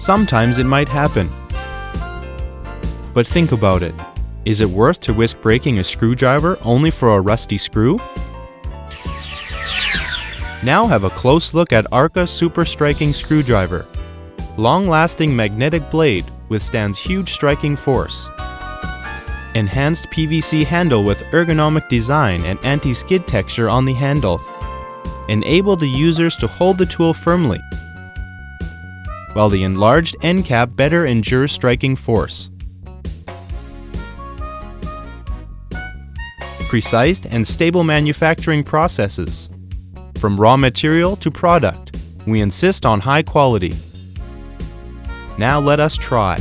Sometimes it might happen. But think about it. Is it worth to risk breaking a screwdriver only for a rusty screw? Now have a close look at ARCA Super Striking Screwdriver. Long-lasting magnetic blade withstands huge striking force. Enhanced PVC handle with ergonomic design and anti-skid texture on the handle enable the users to hold the tool firmly, while the enlarged end cap better endures striking force. Precise and stable manufacturing processes. From raw material to product, we insist on high quality. Now let us try.